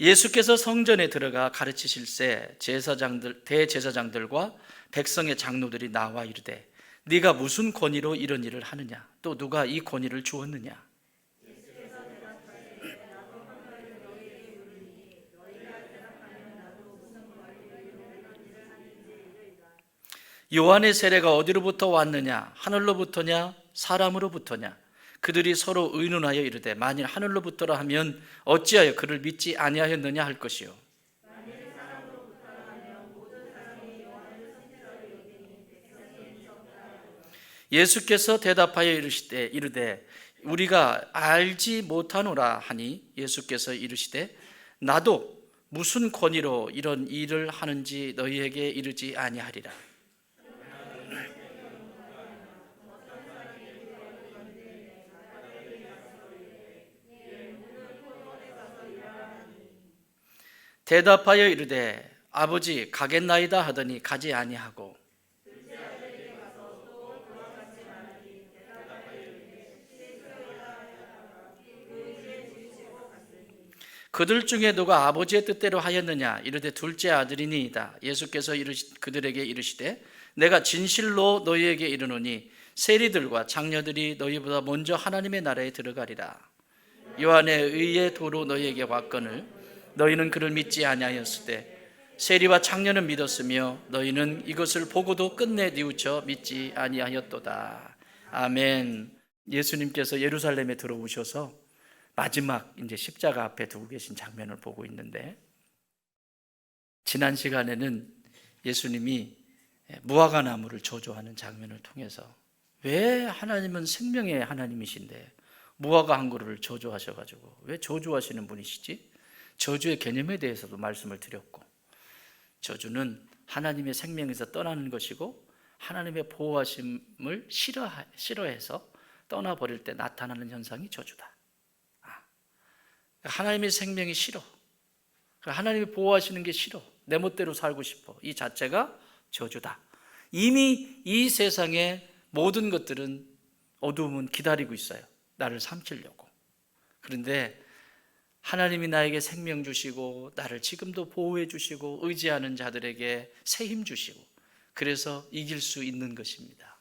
예수께서 성전에 들어가 가르치실 새 대제사장들과 백성의 장로들이 나와 이르되 네가 무슨 권위로 이런 일을 하느냐? 또 누가 이 권위를 주었느냐? 요한의 세례가 어디로부터 왔느냐? 하늘로부터냐? 사람으로부터냐? 그들이 서로 의논하여 이르되 만일 하늘로부터라 하면 어찌하여 그를 믿지 아니하였느냐 할 것이요. 예수께서 대답하여 이르되 우리가 알지 못하노라 하니 예수께서 이르시되 나도 무슨 권위로 이런 일을 하는지 너희에게 이르지 아니하리라. 대답하여 이르되 아버지 가겠나이다 하더니 가지 아니하고 그들 중에 누가 아버지의 뜻대로 하였느냐? 이르되 둘째 아들이니이다. 예수께서 그들에게 이르시되 내가 진실로 너희에게 이르노니 세리들과 장녀들이 너희보다 먼저 하나님의 나라에 들어가리라. 요한의 의의 도로 너희에게 왔거늘 너희는 그를 믿지 아니하였을 때 세리와 장녀는 믿었으며 너희는 이것을 보고도 끝내 뉘우쳐 믿지 아니하였도다. 아멘. 예수님께서 예루살렘에 들어오셔서 마지막 이제 십자가 앞에 두고 계신 장면을 보고 있는데, 지난 시간에는 예수님이 무화과 나무를 저주하는 장면을 통해서 왜 하나님은 생명의 하나님이신데 무화과 한 그루를 저주하셔가지고 왜 저주하시는 분이시지? 저주의 개념에 대해서도 말씀을 드렸고, 저주는 하나님의 생명에서 떠나는 것이고 하나님의 보호하심을 싫어해서 떠나버릴 때 나타나는 현상이 저주다. 하나님의 생명이 싫어, 하나님이 보호하시는 게 싫어, 내 멋대로 살고 싶어, 이 자체가 저주다. 이미 이 세상의 모든 것들은 어두움은 기다리고 있어요, 나를 삼키려고. 그런데 하나님이 나에게 생명 주시고 나를 지금도 보호해 주시고 의지하는 자들에게 새 힘 주시고 그래서 이길 수 있는 것입니다.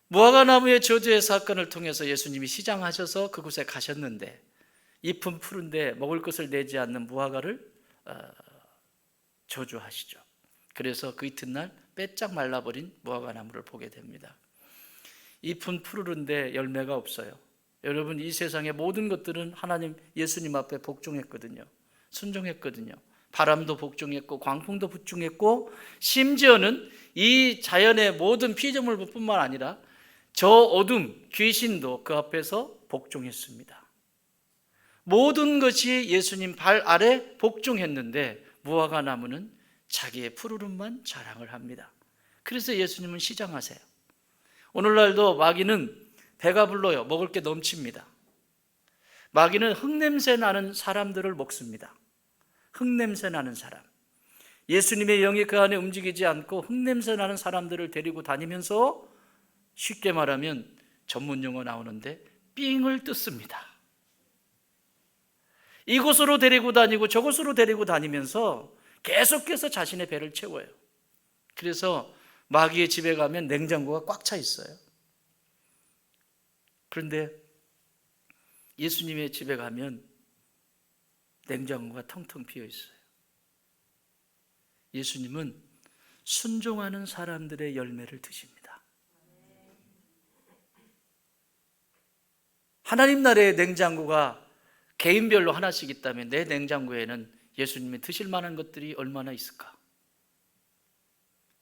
무화과 나무의 저주의 사건을 통해서 예수님이 시장하셔서 그곳에 가셨는데 잎은 푸른데 먹을 것을 내지 않는 무화과를 저주하시죠. 그래서 그 이튿날 빼짝 말라버린 무화과 나무를 보게 됩니다. 잎은 푸르른데 열매가 없어요. 여러분, 이 세상의 모든 것들은 하나님 예수님 앞에 복종했거든요. 순종했거든요. 바람도 복종했고 광풍도 복종했고 심지어는 이 자연의 모든 피조물뿐만 아니라 저 어둠 귀신도 그 앞에서 복종했습니다. 모든 것이 예수님 발 아래 복종했는데 무화과 나무는 자기의 푸르름만 자랑을 합니다. 그래서 예수님은 시장하세요. 오늘날도 마귀는 배가 불러요. 먹을 게 넘칩니다. 마귀는 흙냄새 나는 사람들을 먹습니다. 흙냄새 나는 사람. 예수님의 영이 그 안에 움직이지 않고 흙냄새 나는 사람들을 데리고 다니면서 쉽게 말하면 전문 용어 나오는데 삥을 뜯습니다. 이곳으로 데리고 다니고 저곳으로 데리고 다니면서 계속해서 자신의 배를 채워요. 그래서 마귀의 집에 가면 냉장고가 꽉 차 있어요. 그런데 예수님의 집에 가면 냉장고가 텅텅 비어 있어요. 예수님은 순종하는 사람들의 열매를 드십니다. 하나님 나라의 냉장고가 개인별로 하나씩 있다면 내 냉장고에는 예수님이 드실 만한 것들이 얼마나 있을까?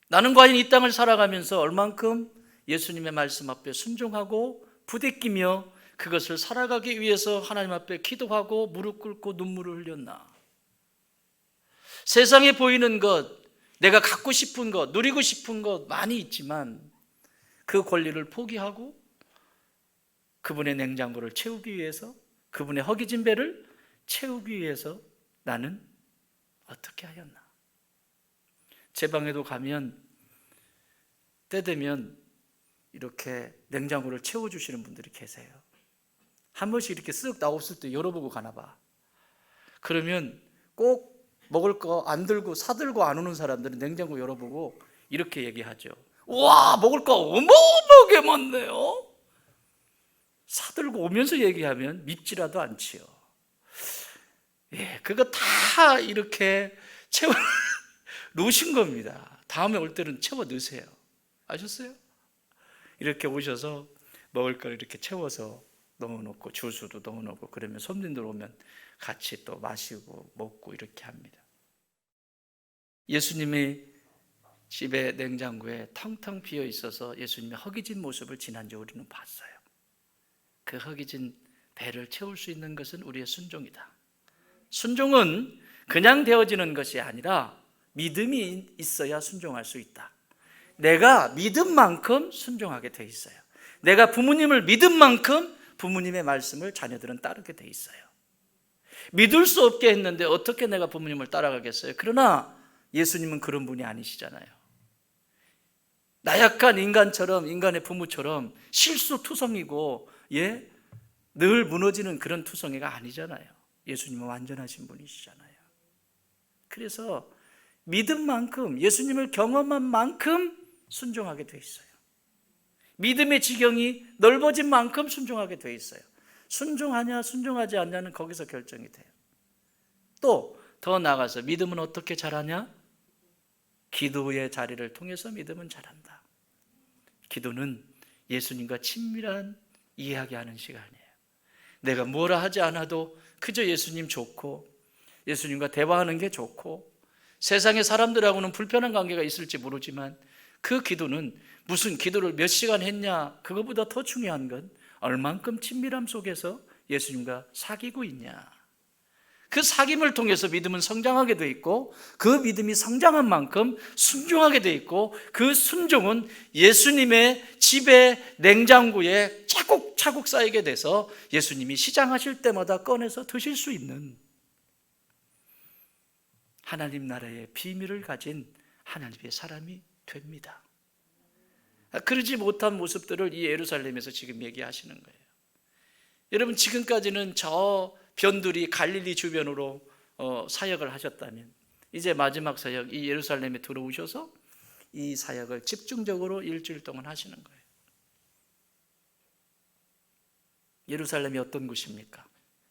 나는 과연 이 땅을 살아가면서 얼만큼 예수님의 말씀 앞에 순종하고 부대끼며 그것을 살아가기 위해서 하나님 앞에 기도하고 무릎 꿇고 눈물을 흘렸나? 세상에 보이는 것, 내가 갖고 싶은 것, 누리고 싶은 것 많이 있지만 그 권리를 포기하고 그분의 냉장고를 채우기 위해서, 그분의 허기진 배를 채우기 위해서 나는 어떻게 하였나? 제 방에도 가면 때 되면 이렇게 냉장고를 채워주시는 분들이 계세요. 한 번씩 이렇게 쓱 나왔을 때 열어보고 가나 봐. 그러면 꼭 먹을 거 안 들고 사들고 안 오는 사람들은 냉장고 열어보고 이렇게 얘기하죠. 와, 먹을 거 어마어마하게 많네요. 사들고 오면서 얘기하면 밉지라도 않지요. 예, 그거 다 이렇게 채워 놓으신 겁니다. 다음에 올 때는 채워 넣으세요. 아셨어요? 이렇게 오셔서 먹을 걸 이렇게 채워서 넣어놓고 주스도 넣어놓고, 그러면 손님들 오면 같이 또 마시고 먹고 이렇게 합니다. 예수님의 집에 냉장고에 텅텅 비어 있어서 예수님의 허기진 모습을 지난주에 우리는 봤어요. 그 허기진 배를 채울 수 있는 것은 우리의 순종이다. 순종은 그냥 되어지는 것이 아니라 믿음이 있어야 순종할 수 있다. 내가 믿은 만큼 순종하게 돼 있어요. 내가 부모님을 믿은 만큼 부모님의 말씀을 자녀들은 따르게 돼 있어요. 믿을 수 없게 했는데 어떻게 내가 부모님을 따라가겠어요? 그러나 예수님은 그런 분이 아니시잖아요. 나약한 인간처럼, 인간의 부모처럼 실수투성이고 늘 무너지는 그런 투성이가 아니잖아요. 예수님은 완전하신 분이시잖아요. 그래서 믿은 만큼, 예수님을 경험한 만큼 순종하게 돼 있어요. 믿음의 지경이 넓어진 만큼 순종하게 돼 있어요. 순종하냐 순종하지 않냐는 거기서 결정이 돼요. 또 더 나아가서 믿음은 어떻게 자라냐? 기도의 자리를 통해서 믿음은 자란다. 기도는 예수님과 친밀한 이야기하는 시간이에요. 내가 뭐라 하지 않아도 그저 예수님 좋고, 예수님과 대화하는 게 좋고, 세상의 사람들하고는 불편한 관계가 있을지 모르지만 그 기도는 무슨 기도를 몇 시간 했냐, 그것보다 더 중요한 건 얼만큼 친밀함 속에서 예수님과 사귀고 있냐. 그 사귐을 통해서 믿음은 성장하게 돼 있고, 그 믿음이 성장한 만큼 순종하게 돼 있고, 그 순종은 예수님의 집에 냉장고에 차곡차곡 쌓이게 돼서 예수님이 시장하실 때마다 꺼내서 드실 수 있는 하나님 나라의 비밀을 가진 하나님의 사람이 됩니다. 그러지 못한 모습들을 이 예루살렘에서 지금 얘기하시는 거예요. 여러분, 지금까지는 저 변두리 갈릴리 주변으로 사역을 하셨다면 이제 마지막 사역, 이 예루살렘에 들어오셔서 이 사역을 집중적으로 일주일 동안 하시는 거예요. 예루살렘이 어떤 곳입니까?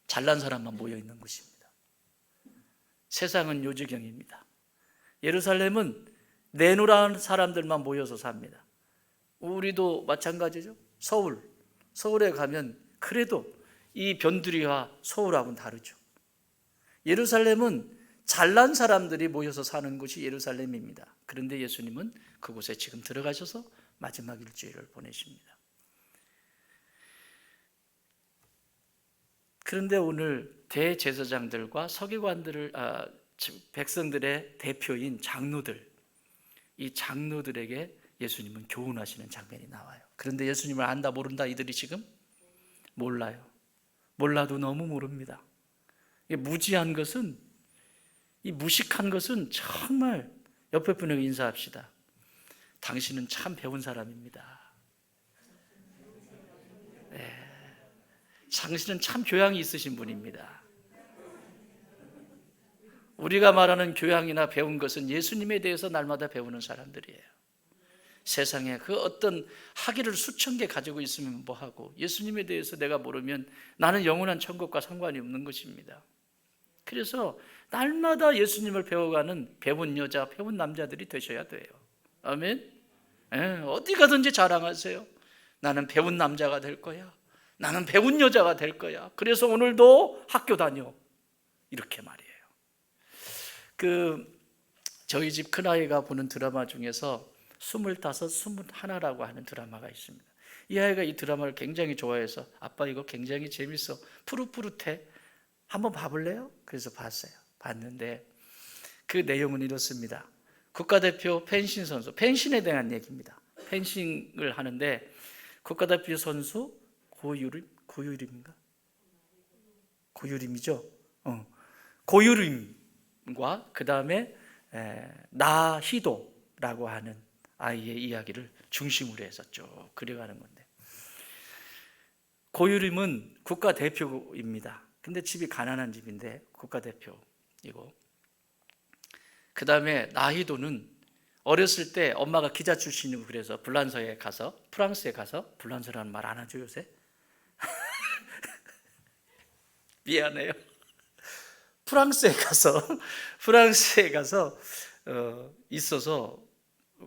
잘난 사람만 모여있는 곳입니다. 세상은 요지경입니다. 예루살렘은 내노란 사람들만 모여서 삽니다. 우리도 마찬가지죠. 서울에 가면 그래도 이 변두리와 서울하고는 다르죠. 예루살렘은 잘난 사람들이 모여서 사는 곳이 예루살렘입니다. 그런데 예수님은 그곳에 지금 들어가셔서 마지막 일주일을 보내십니다. 그런데 오늘 대제사장들과 서기관들을, 백성들의 대표인 장로들, 이 장로들에게 예수님은 교훈하시는 장면이 나와요. 그런데 예수님을 안다 모른다 이들이 지금 몰라요. 몰라도 너무 모릅니다. 무지한 것은, 이 무식한 것은 정말 옆에 분에게 인사합시다. 당신은 참 배운 사람입니다. 네. 당신은 참 교양이 있으신 분입니다. 우리가 말하는 교양이나 배운 것은 예수님에 대해서 날마다 배우는 사람들이에요. 세상에 그 어떤 학위를 수천 개 가지고 있으면 뭐하고, 예수님에 대해서 내가 모르면 나는 영원한 천국과 상관이 없는 것입니다. 그래서 날마다 예수님을 배워가는 배운 여자, 배운 남자들이 되셔야 돼요. 아멘. 어디 가든지 자랑하세요. 나는 배운 남자가 될 거야. 나는 배운 여자가 될 거야. 그래서 오늘도 학교 다녀. 이렇게 말이에요. 저희 집 큰아이가 보는 드라마 중에서 25, 21라고 하는 드라마가 있습니다. 이 아이가 이 드라마를 굉장히 좋아해서 아빠 이거 굉장히 재밌어, 푸릇푸릇해, 한번 봐볼래요? 그래서 봤는데 그 내용은 이렇습니다. 국가대표 펜싱 선수, 펜싱에 대한 얘기입니다. 펜싱을 하는데 국가대표 선수 고유림인가? 고유림이죠. 고유림과 그 다음에 나희도라고 하는 아이의 이야기를 중심으로 해서 쭉 그려가는 건데, 고유림은 국가대표입니다. 근데 집이 가난한 집인데 국가대표이고, 그 다음에 나희도는 어렸을 때 엄마가 기자 출신이고 그래서 프랑스에 가서 불란서라는 말 안 하죠 요새? 미안해요. 프랑스에 가서 있어서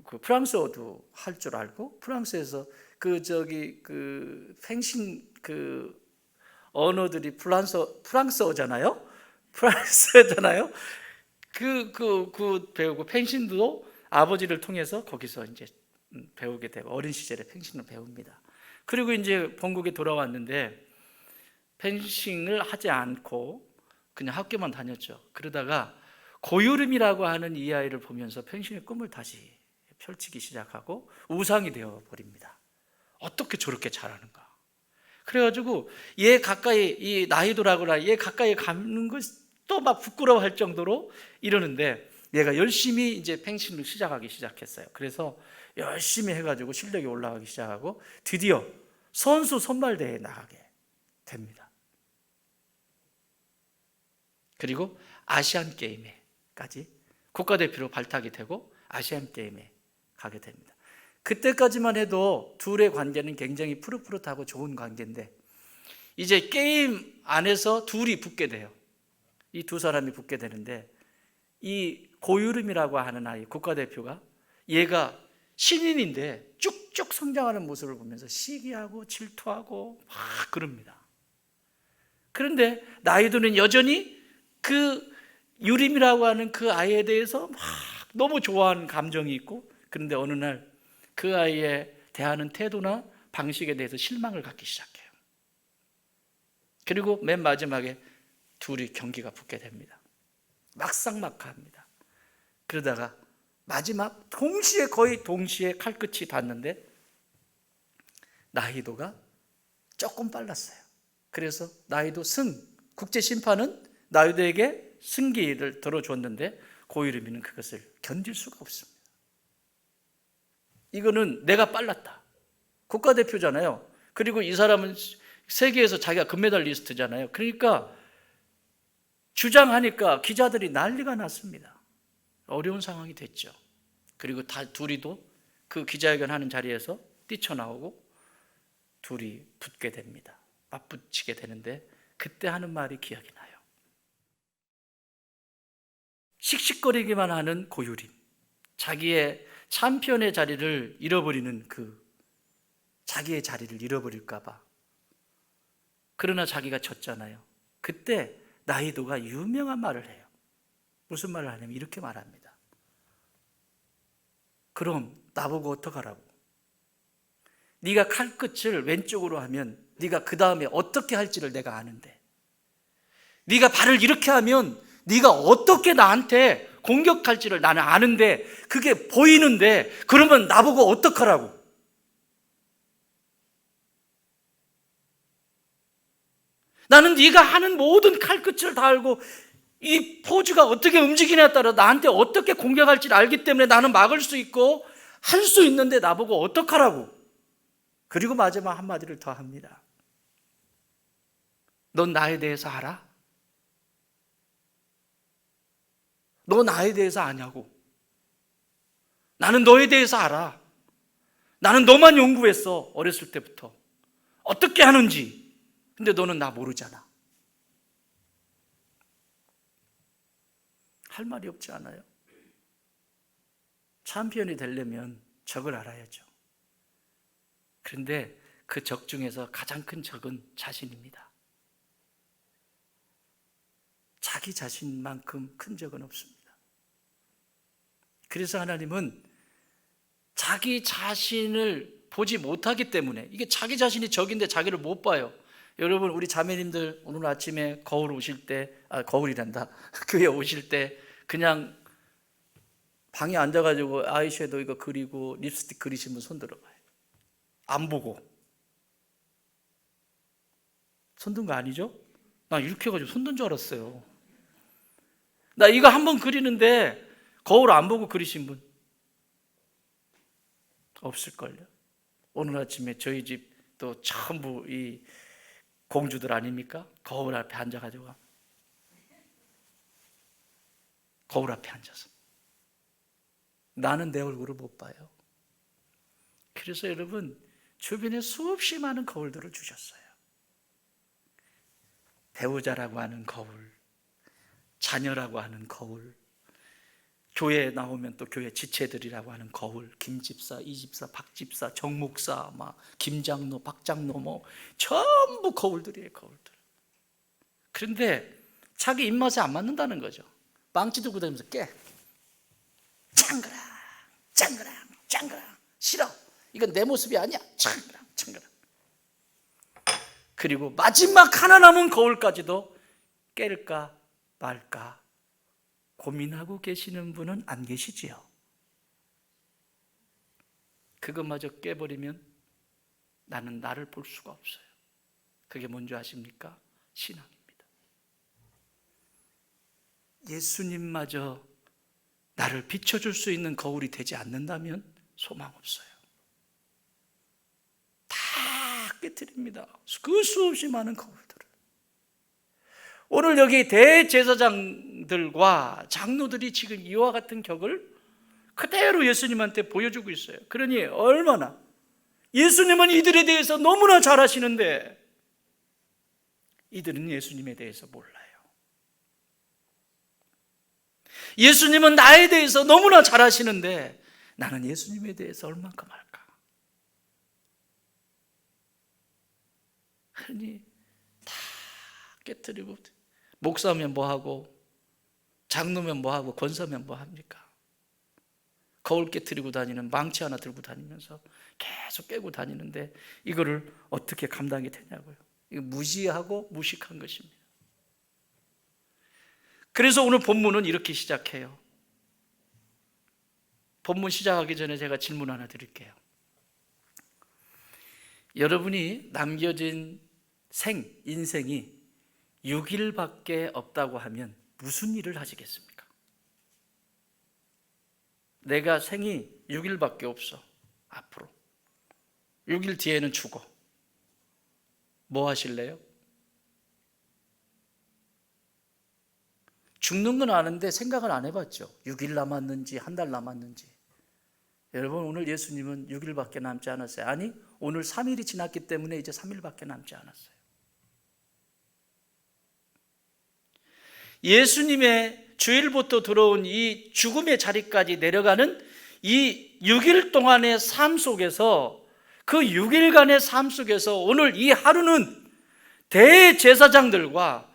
그 프랑스어도 할 줄 알고, 프랑스에서 펜싱 언어들이 프랑스어잖아요. 프랑스어잖아요. 배우고, 펜싱도 아버지를 통해서 거기서 이제 배우게 되고, 어린 시절에 펜싱을 배웁니다. 그리고 이제 본국에 돌아왔는데 펜싱을 하지 않고 그냥 학교만 다녔죠. 그러다가 고유름이라고 하는 이 아이를 보면서 펜싱의 꿈을 다시 펼치기 시작하고 우상이 되어 버립니다. 어떻게 저렇게 잘하는가? 그래가지고 얘 가까이, 이 나희도라고라 얘 가까이 가는 것도 막 부끄러워할 정도로 이러는데, 얘가 열심히 이제 펜싱을 시작하기 시작했어요. 그래서 열심히 해가지고 실력이 올라가기 시작하고 드디어 선수 선발대회에 나가게 됩니다. 그리고 아시안 게임에까지 국가대표로 발탁이 되고 아시안 게임에 가게 됩니다. 그때까지만 해도 둘의 관계는 굉장히 푸릇푸릇하고 좋은 관계인데, 이제 게임 안에서 둘이 붙게 돼요. 이 두 사람이 붙게 되는데, 이 고유름이라고 하는 아이, 국가대표가, 얘가 신인인데 쭉쭉 성장하는 모습을 보면서 시기하고 질투하고 막 그럽니다. 그런데 나희도는 여전히 그 유림이라고 하는 그 아이에 대해서 막 너무 좋아하는 감정이 있고, 그런데 어느 날 그 아이의 대하는 태도나 방식에 대해서 실망을 갖기 시작해요. 그리고 맨 마지막에 둘이 경기가 붙게 됩니다. 막상막하합니다. 그러다가 마지막 거의 동시에 칼끝이 닿는데 나희도가 조금 빨랐어요. 그래서 나희도 국제심판은 나희도에게 승기를 들어줬는데 고유름이는 그것을 견딜 수가 없습니다. 이거는 내가 빨랐다. 국가대표잖아요. 그리고 이 사람은 세계에서 자기가 금메달리스트잖아요. 그러니까 주장하니까 기자들이 난리가 났습니다. 어려운 상황이 됐죠. 그리고 둘이도 그 기자회견하는 자리에서 뛰쳐나오고 둘이 붙게 됩니다. 맞붙이게 되는데, 그때 하는 말이 기억이 나요. 씩씩거리기만 하는 고유림, 자기의 챔피언의 자리를 잃어버리는 자기의 자리를 잃어버릴까 봐. 그러나 자기가 졌잖아요. 그때 나희도가 유명한 말을 해요. 무슨 말을 하냐면 이렇게 말합니다. 그럼 나보고 어떡하라고? 네가 칼끝을 왼쪽으로 하면 네가 그 다음에 어떻게 할지를 내가 아는데, 네가 발을 이렇게 하면 네가 어떻게 나한테 공격할지를 나는 아는데, 그게 보이는데 그러면 나보고 어떡하라고? 나는 네가 하는 모든 칼끝을 다 알고 이 포즈가 어떻게 움직이냐에 따라 나한테 어떻게 공격할지를 알기 때문에 나는 막을 수 있고 할 수 있는데 나보고 어떡하라고? 그리고 마지막 한마디를 더 합니다. 넌 나에 대해서 알아? 너 나에 대해서 아냐고? 나는 너에 대해서 알아. 나는 너만 연구했어. 어렸을 때부터 어떻게 하는지. 근데 너는 나 모르잖아. 할 말이 없지 않아요? 챔피언이 되려면 적을 알아야죠. 그런데 그 적 중에서 가장 큰 적은 자신입니다. 자기 자신만큼 큰 적은 없습니다. 그래서 하나님은 자기 자신을 보지 못하기 때문에, 이게 자기 자신이 적인데 자기를 못 봐요. 여러분, 우리 자매님들 오늘 아침에 거울 오실 때, 거울이란다. 교회 오실 때 그냥 방에 앉아가지고 아이섀도우 이거 그리고 립스틱 그리신 분 손 들어봐요. 안 보고. 손든 거 아니죠? 나 이렇게 해가지고 손든 줄 알았어요. 나 이거 한번 그리는데 거울 안 보고 그리신 분 없을걸요. 오늘 아침에 저희 집 또 전부 이 공주들 아닙니까? 거울 앞에 앉아가지고 거울 앞에 앉아서 나는 내 얼굴을 못 봐요. 그래서 여러분 주변에 수없이 많은 거울들을 주셨어요. 배우자라고 하는 거울, 자녀라고 하는 거울, 교회에 나오면 또 교회 지체들이라고 하는 거울, 김집사, 이집사, 박집사, 정목사, 막 김장로, 박장로 뭐 전부 거울들이에요, 거울들. 그런데 자기 입맛에 안 맞는다는 거죠. 망치 들고 다니면서 깨. 짱그랑, 짱그랑, 짱그랑. 싫어. 이건 내 모습이 아니야. 짱그랑, 짱그랑. 그리고 마지막 하나 남은 거울까지도 깰까 말까 고민하고 계시는 분은 안 계시지요? 그것마저 깨버리면 나는 나를 볼 수가 없어요. 그게 뭔지 아십니까? 신앙입니다. 예수님마저 나를 비춰줄 수 있는 거울이 되지 않는다면 소망 없어요. 다 깨트립니다. 그 수없이 많은 거울들을. 오늘 여기 대제사장들과 장로들이 지금 이와 같은 격을 그대로 예수님한테 보여주고 있어요. 그러니 얼마나 예수님은 이들에 대해서 너무나 잘 아시는데 이들은 예수님에 대해서 몰라요. 예수님은 나에 대해서 너무나 잘 아시는데 나는 예수님에 대해서 얼만큼 알까? 그러니 다 깨트리고 목사면 뭐하고 장로면 뭐하고 권사면 뭐합니까? 거울 깨트리고 다니는 망치 하나 들고 다니면서 계속 깨고 다니는데 이거를 어떻게 감당이 되냐고요. 이거 무지하고 무식한 것입니다. 그래서 오늘 본문은 이렇게 시작해요. 본문 시작하기 전에 제가 질문 하나 드릴게요. 여러분이 남겨진 인생이 6일밖에 없다고 하면 무슨 일을 하시겠습니까? 내가 생이 6일밖에 없어. 앞으로 6일 뒤에는 죽어. 뭐 하실래요? 죽는 건 아는데 생각을 안 해봤죠. 6일 남았는지 한 달 남았는지. 여러분 오늘 예수님은 6일밖에 남지 않았어요. 아니 오늘 3일이 지났기 때문에 이제 3일밖에 남지 않았어요. 예수님의 주일부터 들어온 이 죽음의 자리까지 내려가는 이 6일 동안의 삶 속에서 그 6일간의 삶 속에서 오늘 이 하루는 대제사장들과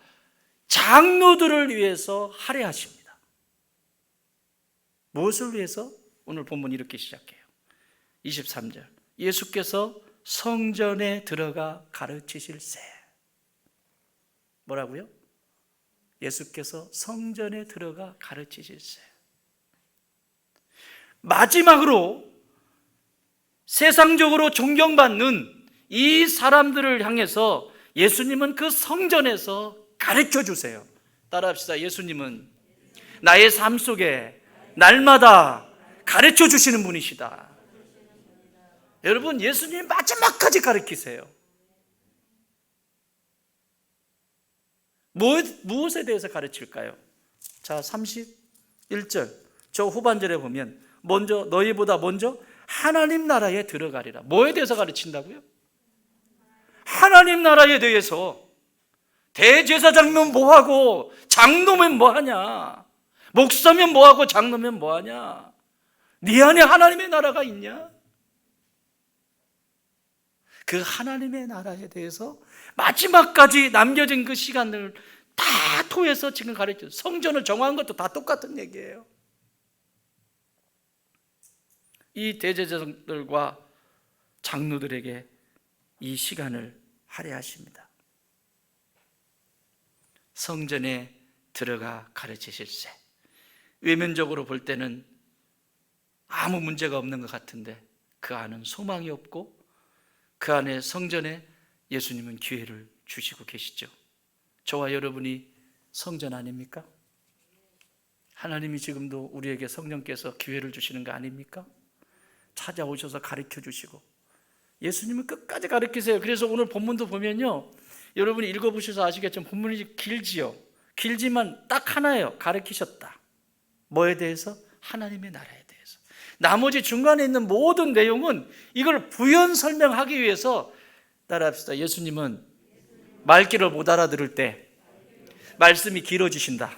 장로들을 위해서 할애하십니다. 무엇을 위해서? 오늘 본문 이렇게 시작해요. 23절 예수께서 성전에 들어가 가르치실세. 뭐라고요? 예수께서 성전에 들어가 가르치실세. 마지막으로 세상적으로 존경받는 이 사람들을 향해서 예수님은 그 성전에서 가르쳐 주세요. 따라합시다. 예수님은 나의 삶 속에 날마다 가르쳐 주시는 분이시다. 여러분 예수님 마지막까지 가르치세요. 무엇에 대해서 가르칠까요? 자 31절 저 후반절에 보면 너희보다 먼저 하나님 나라에 들어가리라. 뭐에 대해서 가르친다고요? 하나님 나라에 대해서. 대제사장면 뭐하고 장로면 뭐하냐? 목사면 뭐하고 장로면 뭐하냐? 네 안에 하나님의 나라가 있냐? 그 하나님의 나라에 대해서 마지막까지 남겨진 그 시간을 다 토해서 지금 가르쳐요. 성전을 정한 것도 다 똑같은 얘기예요. 이 대제사장들과 장로들에게 이 시간을 할애하십니다. 성전에 들어가 가르치실세. 외면적으로 볼 때는 아무 문제가 없는 것 같은데 그 안은 소망이 없고 그 안에 성전에 예수님은 기회를 주시고 계시죠. 저와 여러분이 성전 아닙니까? 하나님이 지금도 우리에게 성령께서 기회를 주시는 거 아닙니까? 찾아오셔서 가르쳐 주시고 예수님은 끝까지 가르치세요. 그래서 오늘 본문도 보면요 여러분이 읽어보셔서 아시겠지만 본문이 길지요. 길지만 딱 하나예요. 가르치셨다. 뭐에 대해서? 하나님의 나라에 대해서. 나머지 중간에 있는 모든 내용은 이걸 부연 설명하기 위해서, 따라합시다. 예수님은 말귀를 못 알아들을 때 말씀이 길어지신다.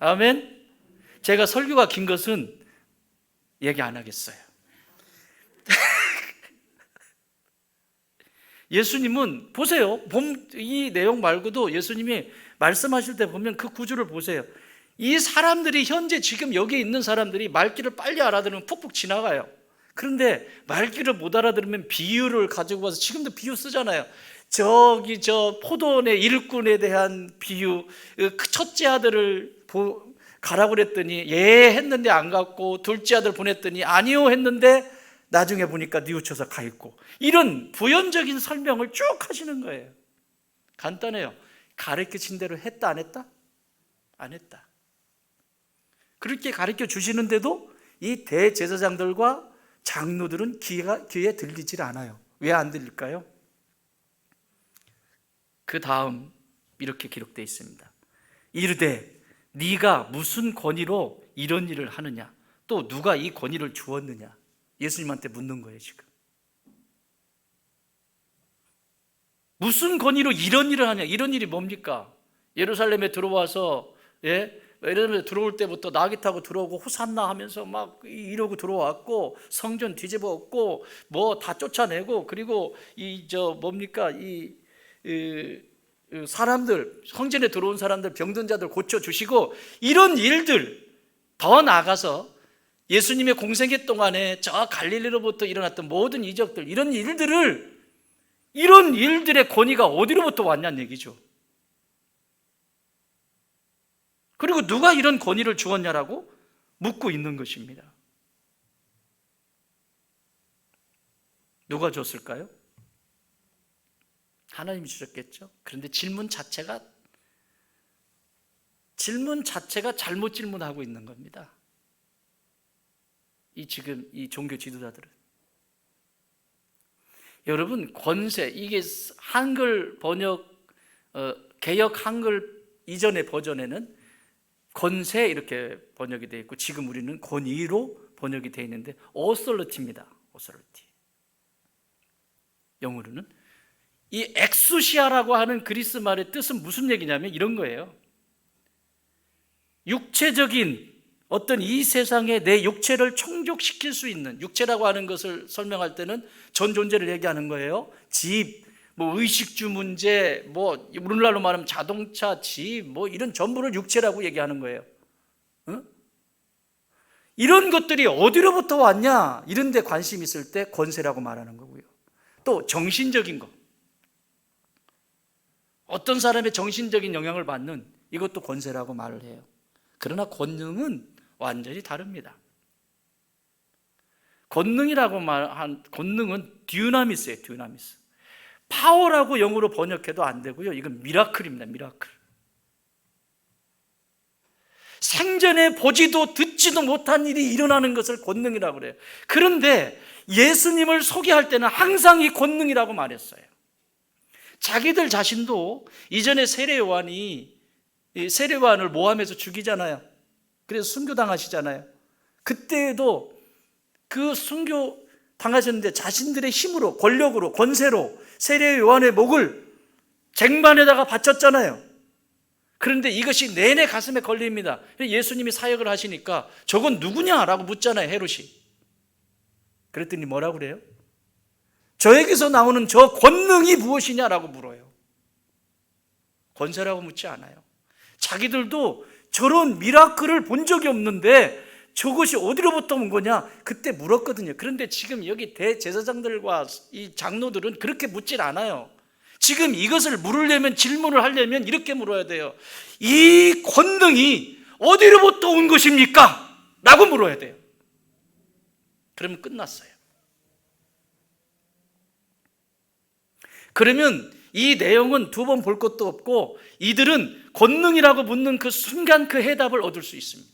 아멘. 제가 설교가 긴 것은 얘기 안 하겠어요. 예수님은 보세요. 이 내용 말고도 예수님이 말씀하실 때 보면 그 구조를 보세요. 이 사람들이 현재 지금 여기 있는 사람들이 말귀를 빨리 알아들으면 푹푹 지나가요. 그런데 말귀를 못 알아들으면 비유를 가지고 와서, 지금도 비유 쓰잖아요. 저기 저 포도원의 일꾼에 대한 비유, 첫째 아들을 가라고 그랬더니 예 했는데 안 갔고, 둘째 아들 보냈더니 아니요 했는데 나중에 보니까 뉘우쳐서 가 있고, 이런 부연적인 설명을 쭉 하시는 거예요. 간단해요. 가르치신 대로 했다 안 했다? 안 했다. 그렇게 가르쳐 주시는데도 이 대제사장들과 장로들은 귀에 들리질 않아요. 왜 안 들릴까요? 그 다음 이렇게 기록되어 있습니다. 이르되 네가 무슨 권위로 이런 일을 하느냐, 또 누가 이 권위를 주었느냐, 예수님한테 묻는 거예요. 지금 무슨 권위로 이런 일을 하냐. 이런 일이 뭡니까? 예루살렘에 들어와서, 예루살렘에 들어올 때부터 나귀 타고 들어오고 호산나 하면서 막 이러고 들어왔고, 성전 뒤집어 엎고 뭐 다 쫓아내고, 그리고 사람들, 성전에 들어온 사람들, 병든 자들 고쳐주시고, 이런 일들, 더 나아가서 예수님의 공생애 동안에 저 갈릴리로부터 일어났던 모든 이적들, 이런 일들의 권위가 어디로부터 왔냐는 얘기죠. 그리고 누가 이런 권위를 주었냐라고 묻고 있는 것입니다. 누가 줬을까요? 하나님이 주셨겠죠. 그런데 질문 자체가 잘못 질문하고 있는 겁니다. 지금 이 종교 지도자들은. 여러분, 권세, 이게 한글 번역, 개역 한글 이전의 버전에는 권세 이렇게 번역이 되어 있고, 지금 우리는 권위로 번역이 되어 있는데 authority입니다. authority. 영어로는 이 엑수시아라고 하는 그리스 말의 뜻은 무슨 얘기냐면 이런 거예요. 육체적인 어떤 이 세상에 내 육체를 충족시킬 수 있는, 육체라고 하는 것을 설명할 때는 전 존재를 얘기하는 거예요. 집, 뭐 의식주 문제, 뭐 오늘날로 말하면 자동차, 집, 뭐 이런 전부를 육체라고 얘기하는 거예요. 응? 이런 것들이 어디로부터 왔냐, 이런 데 관심 있을 때 권세라고 말하는 거고요. 또 정신적인 거, 어떤 사람의 정신적인 영향을 받는, 이것도 권세라고 말을 해요. 그러나 권능은 완전히 다릅니다. 권능이라고 말한 권능은 듀나미스예요. 듀나미스. 파워라고 영어로 번역해도 안 되고요. 이건 미라클입니다. 미라클. 생전에 보지도 듣지도 못한 일이 일어나는 것을 권능이라고 그래요. 그런데 예수님을 소개할 때는 항상 이 권능이라고 말했어요. 자기들 자신도 이전에 세례요한을 모함해서 죽이잖아요. 그래서 순교당하시잖아요. 그때도 그 순교 당하셨는데 자신들의 힘으로, 권력으로, 권세로 세례요한의 목을 쟁반에다가 바쳤잖아요. 그런데 이것이 내내 가슴에 걸립니다. 예수님이 사역을 하시니까 저건 누구냐라고 묻잖아요. 헤롯이. 그랬더니 뭐라고 그래요? 저에게서 나오는 저 권능이 무엇이냐라고 물어요. 권세라고 묻지 않아요. 자기들도 저런 미라클을 본 적이 없는데 저것이 어디로부터 온 거냐, 그때 물었거든요. 그런데 지금 여기 대제사장들과 이 장로들은 그렇게 묻질 않아요. 지금 이것을 물으려면, 질문을 하려면 이렇게 물어야 돼요. 이 권능이 어디로부터 온 것입니까? 라고 물어야 돼요. 그러면 끝났어요. 그러면 이 내용은 두 번 볼 것도 없고, 이들은 권능이라고 묻는 그 순간 그 해답을 얻을 수 있습니다.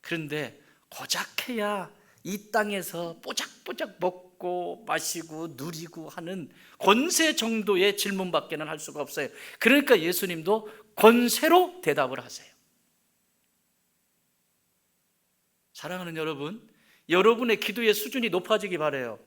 그런데 고작해야 이 땅에서 뽀짝뽀짝 먹고 마시고 누리고 하는 권세 정도의 질문밖에는 할 수가 없어요. 그러니까 예수님도 권세로 대답을 하세요. 사랑하는 여러분, 여러분의 기도의 수준이 높아지기 바라요.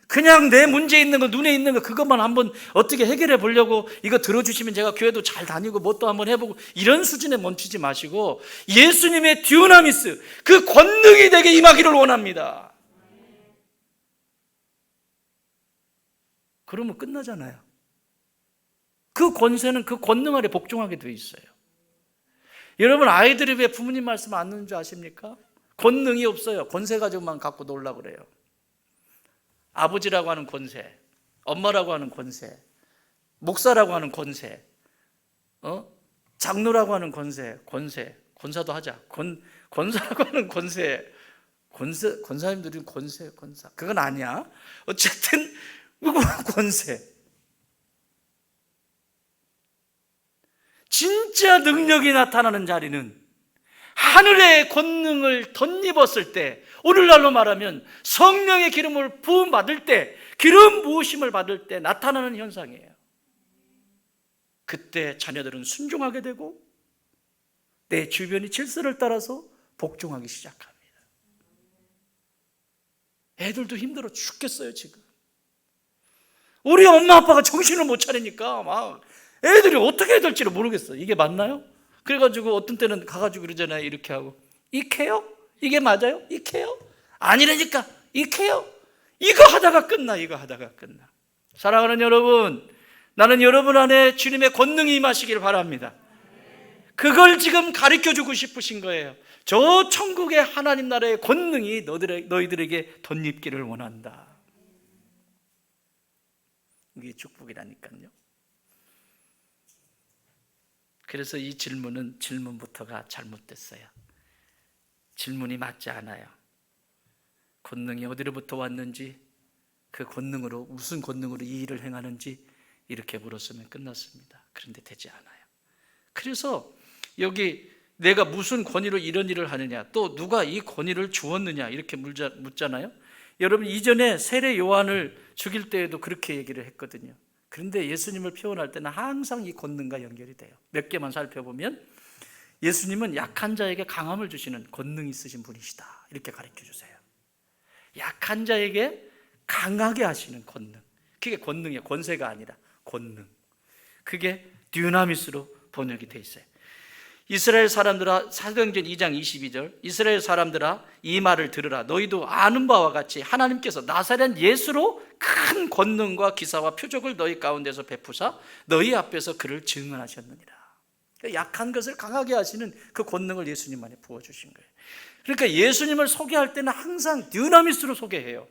그냥 내 문제 있는 거, 눈에 있는 거 그것만 한번 어떻게 해결해 보려고 이거 들어주시면 제가 교회도 잘 다니고 뭣도 한번 해보고 이런 수준에 멈추지 마시고 예수님의 듀나미스, 그 권능이 내게 임하기를 원합니다. 그러면 끝나잖아요. 그 권세는 그 권능 아래 복종하게 되어 있어요. 여러분, 아이들이 왜 부모님 말씀 안 듣는 줄 아십니까? 권능이 없어요. 권세 가지고만 갖고 놀라고 그래요. 아버지라고 하는 권세, 엄마라고 하는 권세, 목사라고 하는 권세, 장로라고 하는 권사도 하자. 권사라고 하는 권사님들이 권사. 그건 아니야. 어쨌든 권세. 진짜 능력이 나타나는 자리는 하늘의 권능을 덧입었을 때, 오늘날로 말하면 성령의 기름을 부음 받을 때, 기름 부으심을 받을 때 나타나는 현상이에요. 그때 자녀들은 순종하게 되고 내 주변이 질서를 따라서 복종하기 시작합니다. 애들도 힘들어 죽겠어요. 지금 우리 엄마 아빠가 정신을 못 차리니까 막 애들이 어떻게 해야 될지를 모르겠어. 이게 맞나요? 그래가지고 어떤 때는 가가지고 그러잖아요. 이렇게 하고, 이케요? 이게 맞아요? 이케요? 아니라니까 이케요? 이거 하다가 끝나. 사랑하는 여러분, 나는 여러분 안에 주님의 권능이 임하시길 바랍니다. 그걸 지금 가르쳐주고 싶으신 거예요. 저 천국의 하나님 나라의 권능이 너희들에게 덧입기를 원한다. 이게 축복이라니까요. 그래서 이 질문부터가 잘못됐어요. 질문이 맞지 않아요. 권능이 어디로부터 왔는지, 그 권능으로, 무슨 권능으로 이 일을 행하는지 이렇게 물었으면 끝났습니다. 그런데 되지 않아요. 그래서 여기 내가 무슨 권위로 이런 일을 하느냐, 또 누가 이 권위를 주었느냐 이렇게 묻잖아요. 여러분, 이전에 세례 요한을 죽일 때에도 그렇게 얘기를 했거든요. 그런데 예수님을 표현할 때는 항상 이 권능과 연결이 돼요. 몇 개만 살펴보면 예수님은 약한 자에게 강함을 주시는 권능이 있으신 분이시다 이렇게 가르쳐 주세요. 약한 자에게 강하게 하시는 권능, 그게 권능이에요. 권세가 아니라 권능. 그게 듀나미스로 번역이 돼 있어요. 이스라엘 사람들아, 사도행전 2장 22절, 이스라엘 사람들아 이 말을 들으라. 너희도 아는 바와 같이 하나님께서 나사렛 예수로 큰 권능과 기사와 표적을 너희 가운데서 베푸사 너희 앞에서 그를 증언하셨느니라. 약한 것을 강하게 하시는 그 권능을 예수님 안에 부어주신 거예요. 그러니까 예수님을 소개할 때는 항상 듀나미스로 소개해요.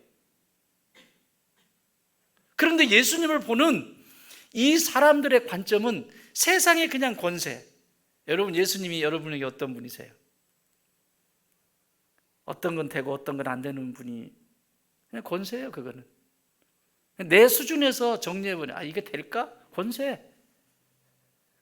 그런데 예수님을 보는 이 사람들의 관점은 세상의 그냥 권세. 여러분, 예수님이 여러분에게 어떤 분이세요? 어떤 건 되고 어떤 건 안 되는 분이 그냥 권세예요. 그거는 내 수준에서 정리해보면 이게 될까? 권세.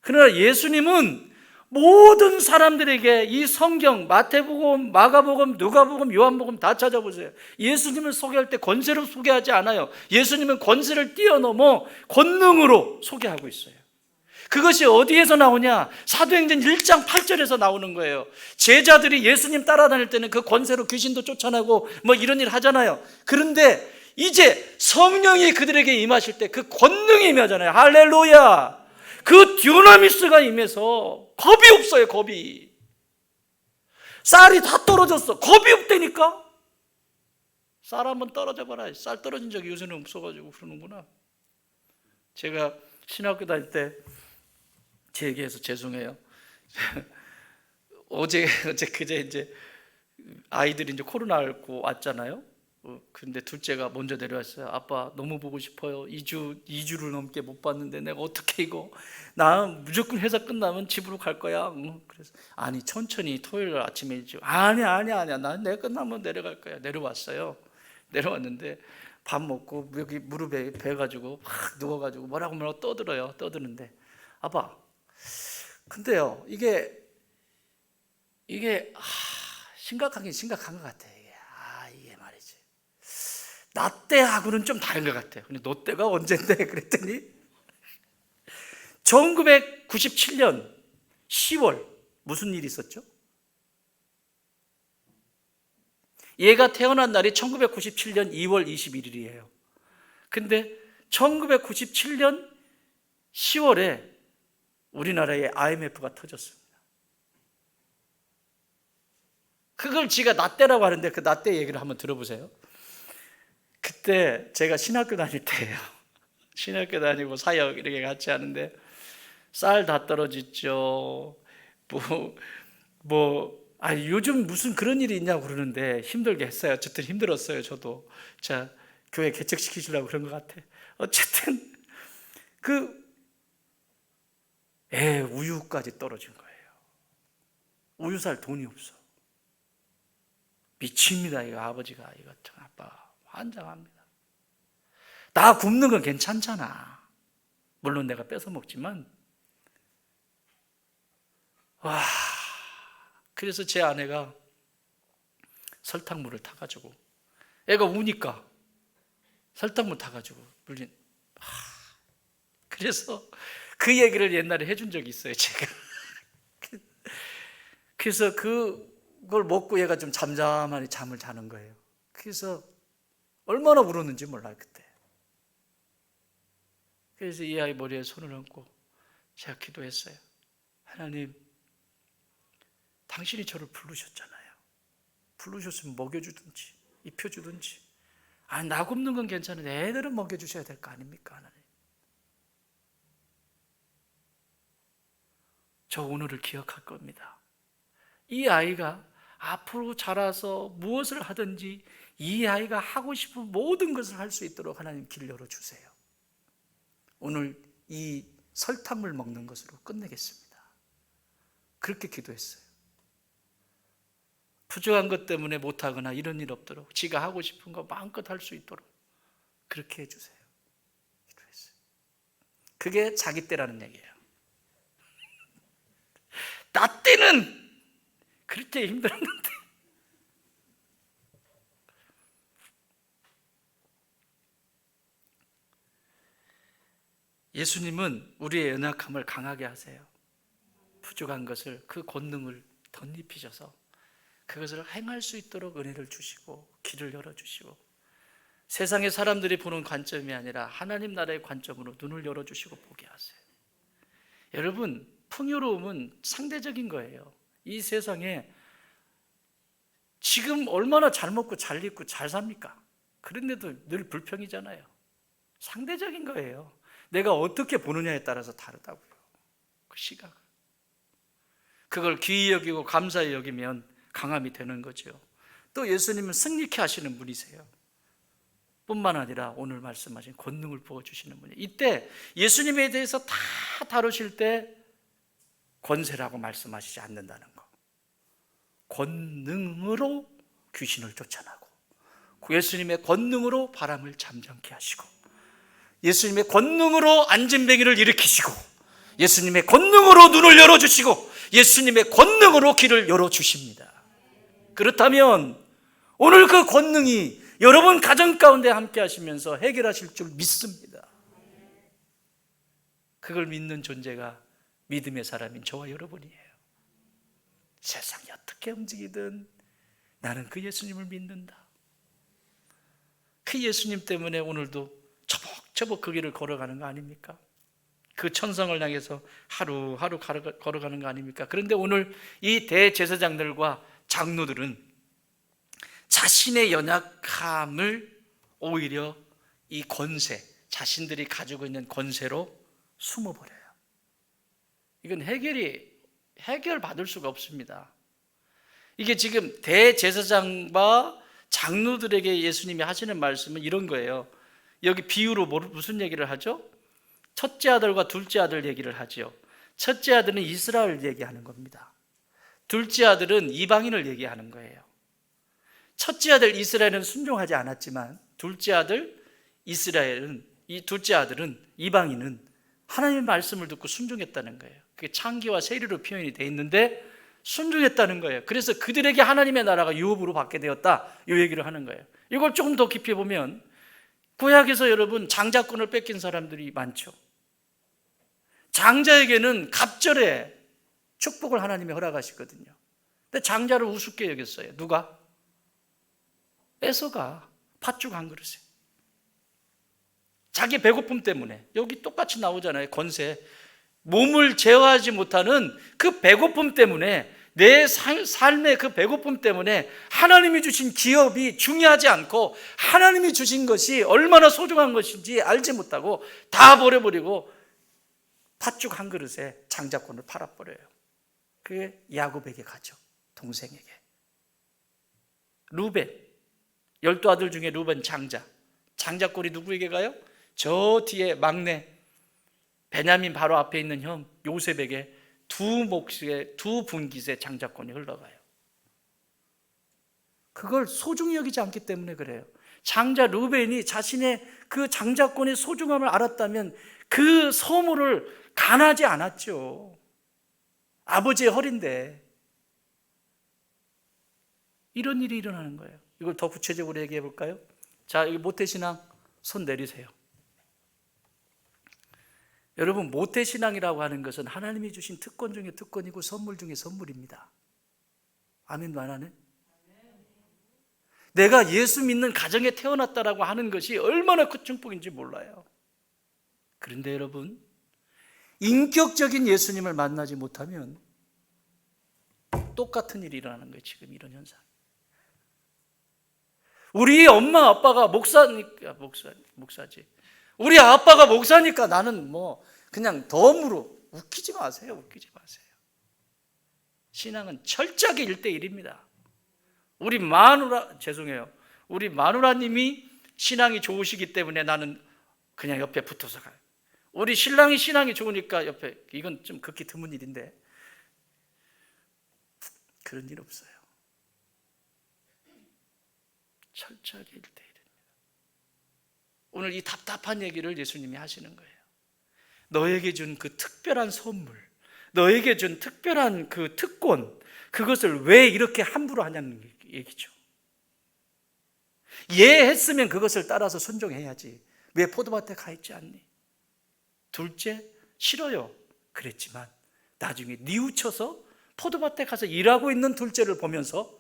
그러나 예수님은 모든 사람들에게 이 성경, 마태복음, 마가복음, 누가복음, 요한복음 다 찾아보세요. 예수님을 소개할 때 권세로 소개하지 않아요. 예수님은 권세를 뛰어넘어 권능으로 소개하고 있어요. 그것이 어디에서 나오냐? 사도행전 1장 8절에서 나오는 거예요. 제자들이 예수님 따라다닐 때는 그 권세로 귀신도 쫓아내고 뭐 이런 일 하잖아요. 그런데 이제 성령이 그들에게 임하실 때 그 권능이 임하잖아요. 할렐루야. 그 듀나미스가 임해서 겁이 없어요. 겁이. 쌀이 다 떨어졌어. 겁이 없다니까. 쌀 한번 떨어져 봐라. 쌀 떨어진 적이 요새는 없어가지고 그러는구나. 제가 신학교 다닐 때 제 얘기해서 죄송해요. 그제 이제 아이들이 이제 코로나 앓고 왔잖아요. 근데 둘째가 먼저 내려왔어요. 아빠 너무 보고 싶어요. 2주를 넘게 못 봤는데 내가 어떻게 이거, 나 무조건 회사 끝나면 집으로 갈 거야. 그래서 아니 천천히 토요일 아침에 일찍. 아니야. 난 내가 끝나면 내려갈 거야. 내려왔어요. 내려왔는데 밥 먹고 여기 무릎에 베가지고 막 누워가지고 뭐라고 떠드는데 아빠, 근데요 이게 심각한 것 같아. 이게 말이지. 나 때하고는 좀 다른 것 같아요. 근데 너 때가 언젠데? 그랬더니 1997년 10월 무슨 일이 있었죠? 얘가 태어난 날이 1997년 2월 21일이에요. 근데 1997년 10월에 우리나라에 IMF가 터졌습니다. 그걸 지가 나 때라고 하는데 그 나 때 얘기를 한번 들어보세요. 그때 제가 신학교 다닐 때예요. 신학교 다니고 사역 이렇게 같이 하는데 쌀 다 떨어졌죠. 요즘 무슨 그런 일이 있냐고 그러는데 힘들게 했어요. 어쨌든 힘들었어요. 저도 자 교회 개척시키시려고 그런 것 같아. 어쨌든 애 우유까지 떨어진 거예요. 우유 살 돈이 없어. 미칩니다. 이거 아버지가 이거 참 아빠 환장합니다. 나 굶는 건 괜찮잖아. 물론 내가 뺏어 먹지만 그래서 제 아내가 설탕물을 타가지고 애가 우니까 설탕물 타가지고 물린. 그래서 그 얘기를 옛날에 해준 적이 있어요, 제가. 그래서 그걸 먹고 얘가 좀 잠잠하니 잠을 자는 거예요. 그래서 얼마나 울었는지 몰라요, 그때. 그래서 이 아이 머리에 손을 얹고 제가 기도했어요. 하나님, 당신이 저를 부르셨잖아요. 부르셨으면 먹여주든지 입혀주든지. 나 굶는 건 괜찮은데 애들은 먹여주셔야 될 거 아닙니까, 하나님. 저 오늘을 기억할 겁니다. 이 아이가 앞으로 자라서 무엇을 하든지 이 아이가 하고 싶은 모든 것을 할 수 있도록 하나님 길 열어주세요. 오늘 이 설탕물 먹는 것으로 끝내겠습니다. 그렇게 기도했어요. 부족한 것 때문에 못하거나 이런 일 없도록 지가 하고 싶은 거 마음껏 할 수 있도록 그렇게 해주세요. 기도했어요. 그게 자기 때라는 얘기예요. 나 때는 그렇게 힘들었는데 예수님은 우리의 연약함을 강하게 하세요. 부족한 것을 그 권능을 덧입히셔서 그것을 행할 수 있도록 은혜를 주시고 길을 열어주시고 세상의 사람들이 보는 관점이 아니라 하나님 나라의 관점으로 눈을 열어주시고 보게 하세요. 여러분, 풍요로움은 상대적인 거예요. 이 세상에 지금 얼마나 잘 먹고 잘 입고 잘 삽니까? 그런데도 늘 불평이잖아요. 상대적인 거예요. 내가 어떻게 보느냐에 따라서 다르다고요. 그 시각을. 그걸 귀히 여기고 감사히 여기면 강함이 되는 거죠. 또 예수님은 승리케 하시는 분이세요. 뿐만 아니라 오늘 말씀하신 권능을 부어주시는 분이에요. 이때 예수님에 대해서 다 다루실 때 권세라고 말씀하시지 않는다는 거. 권능으로 귀신을 쫓아내고 예수님의 권능으로 바람을 잠잠케 하시고 예수님의 권능으로 안진뱅이를 일으키시고 예수님의 권능으로 눈을 열어주시고 예수님의 권능으로 길을 열어주십니다. 그렇다면 오늘 그 권능이 여러분 가정 가운데 함께 하시면서 해결하실 줄 믿습니다. 그걸 믿는 존재가 믿음의 사람인 저와 여러분이에요. 세상이 어떻게 움직이든 나는 그 예수님을 믿는다. 그 예수님 때문에 오늘도 처벅처벅 그 길을 걸어가는 거 아닙니까? 그 천성을 향해서 하루하루 걸어가는 거 아닙니까? 그런데 오늘 이 대제사장들과 장로들은 자신의 연약함을 오히려 이 권세, 자신들이 가지고 있는 권세로 숨어버려요. 이건 해결 받을 수가 없습니다. 이게 지금 대제사장과 장로들에게 예수님이 하시는 말씀은 이런 거예요. 여기 비유로 무슨 얘기를 하죠? 첫째 아들과 둘째 아들 얘기를 하죠. 첫째 아들은 이스라엘 얘기하는 겁니다. 둘째 아들은 이방인을 얘기하는 거예요. 첫째 아들 이스라엘은 순종하지 않았지만 둘째 아들 이스라엘은 이 둘째 아들은 이방인은 하나님의 말씀을 듣고 순종했다는 거예요. 그게 창기와 세리로 표현이 되어 있는데 순종했다는 거예요. 그래서 그들에게 하나님의 나라가 유업으로 받게 되었다, 이 얘기를 하는 거예요. 이걸 조금 더 깊이 보면 구약에서 여러분 장자권을 뺏긴 사람들이 많죠. 장자에게는 갑절에 축복을 하나님이 허락하시거든요. 근데 장자를 우습게 여겼어요. 누가? 에서가 팥죽 한 그릇에. 자기 배고픔 때문에, 여기 똑같이 나오잖아요. 권세. 몸을 제어하지 못하는 그 배고픔 때문에, 내 삶의 그 배고픔 때문에 하나님이 주신 기업이 중요하지 않고 하나님이 주신 것이 얼마나 소중한 것인지 알지 못하고 다 버려버리고 팥죽 한 그릇에 장자권을 팔아버려요. 그게 야곱에게 가죠. 동생에게. 루벤, 12아들 중에 루벤 장자. 장자권이 누구에게 가요? 저 뒤에 막내 베냐민 바로 앞에 있는 형 요셉에게 두 분깃의 장자권이 흘러가요. 그걸 소중히 여기지 않기 때문에 그래요. 장자 루벤이 자신의 그 장자권의 소중함을 알았다면 그 소물을 간하지 않았죠. 아버지의 허리인데. 이런 일이 일어나는 거예요. 이걸 더 구체적으로 얘기해 볼까요? 자, 여기 모태신앙 손 내리세요. 여러분, 모태신앙이라고 하는 것은 하나님이 주신 특권 중에 특권이고 선물 중에 선물입니다. 아멘, 안 하네? 내가 예수 믿는 가정에 태어났다라고 하는 것이 얼마나 큰 축복인지 몰라요. 그런데 여러분, 인격적인 예수님을 만나지 못하면 똑같은 일이 일어나는 거예요. 지금 이런 현상. 우리 엄마 아빠가 목사지. 우리 아빠가 목사니까 나는 그냥 덤으로. 웃기지 마세요. 웃기지 마세요. 신앙은 철저하게 1대1입니다. 우리 마누라님이 신앙이 좋으시기 때문에 나는 그냥 옆에 붙어서 가요. 우리 신랑이 신앙이 좋으니까 옆에, 이건 좀 극히 드문 일인데 그런 일 없어요. 철저하게 1대1입니다. 오늘 이 답답한 얘기를 예수님이 하시는 거예요. 너에게 준 그 특별한 선물, 너에게 준 특별한 그 특권, 그것을 왜 이렇게 함부로 하냐는 얘기죠. 이해했으면 그것을 따라서 순종해야지. 왜 포도밭에 가 있지 않니? 둘째, 싫어요. 그랬지만 나중에 뉘우쳐서 포도밭에 가서 일하고 있는 둘째를 보면서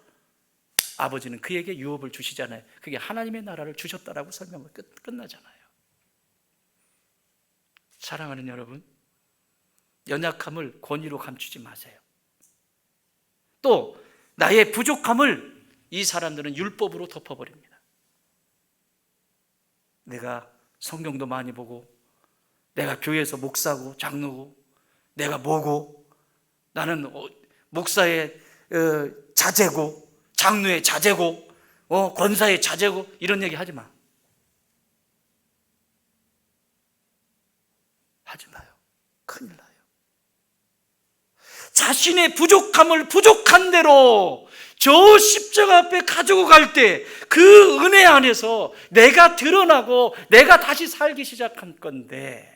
아버지는 그에게 유업을 주시잖아요. 그게 하나님의 나라를 주셨다라고 설명을 끝나잖아요. 사랑하는 여러분, 연약함을 권위로 감추지 마세요. 또 나의 부족함을 이 사람들은 율법으로 덮어버립니다. 내가 성경도 많이 보고, 내가 교회에서 목사고 장로고, 내가 뭐고, 나는 목사의 자제고, 장로의 자제고, 권사의 자제고, 이런 얘기 하지 마. 하지 마요. 큰일 나요. 자신의 부족함을 부족한 대로 저 십자가 앞에 가지고 갈 때 그 은혜 안에서 내가 드러나고 내가 다시 살기 시작한 건데,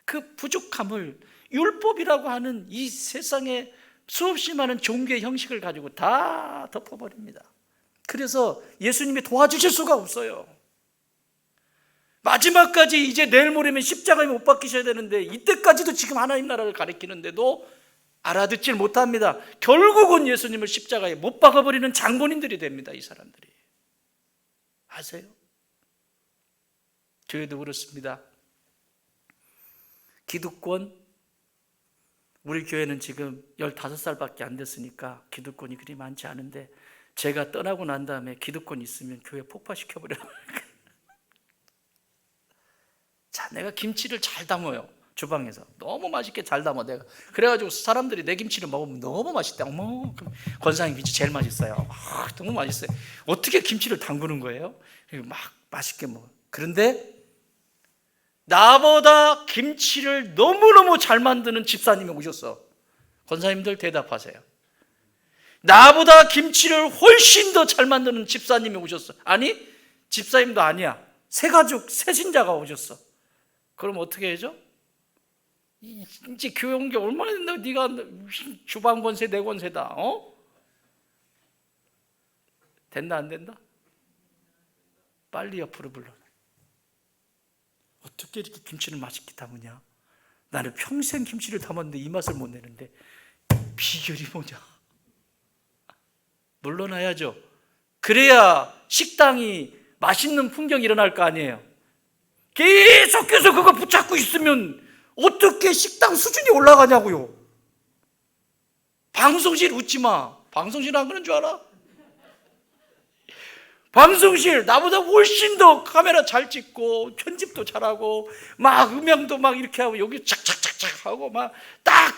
그 부족함을 율법이라고 하는 이 세상에 수없이 많은 종교의 형식을 가지고 다 덮어버립니다. 그래서 예수님이 도와주실 수가 없어요. 마지막까지 이제 내일 모레면 십자가에 못 박히셔야 되는데 이때까지도 지금 하나님 나라를 가리키는데도 알아듣질 못합니다. 결국은 예수님을 십자가에 못 박아버리는 장본인들이 됩니다. 이 사람들이. 아세요? 교회도 그렇습니다. 기득권, 우리 교회는 지금 15살밖에 안 됐으니까 기득권이 그리 많지 않은데, 제가 떠나고 난 다음에 기득권 있으면 교회 폭파시켜버려요. 자, 내가 김치를 잘 담아요. 주방에서 너무 맛있게 잘 담아 내가. 그래가지고 사람들이 내 김치를 먹으면 너무 맛있대. 어머, 권사님 김치 제일 맛있어요. 너무 맛있어요. 어떻게 김치를 담그는 거예요? 막 맛있게 먹어. 그런데 나보다 김치를 너무너무 잘 만드는 집사님이 오셨어. 권사님들 대답하세요. 나보다 김치를 훨씬 더 잘 만드는 집사님이 오셨어. 아니, 집사님도 아니야. 새가족, 새신자가 오셨어. 그럼 어떻게 해줘? 이제 교회 온 게 얼마나 된다고, 네가 주방 권세 내 권세다. 된다 안 된다? 빨리 옆으로 불러. 어떻게 이렇게 김치를 맛있게 담으냐? 나는 평생 김치를 담았는데 이 맛을 못 내는데 비결이 뭐냐? 물러나야죠. 그래야 식당이 맛있는 풍경이 일어날 거 아니에요. 계속해서 그거 붙잡고 있으면 어떻게 식당 수준이 올라가냐고요. 방송실 웃지 마. 방송실 안 그런 줄 알아? 방송실 나보다 훨씬 더 카메라 잘 찍고 편집도 잘하고 막 음향도 막 이렇게 하고 여기 착착착착 하고 막 딱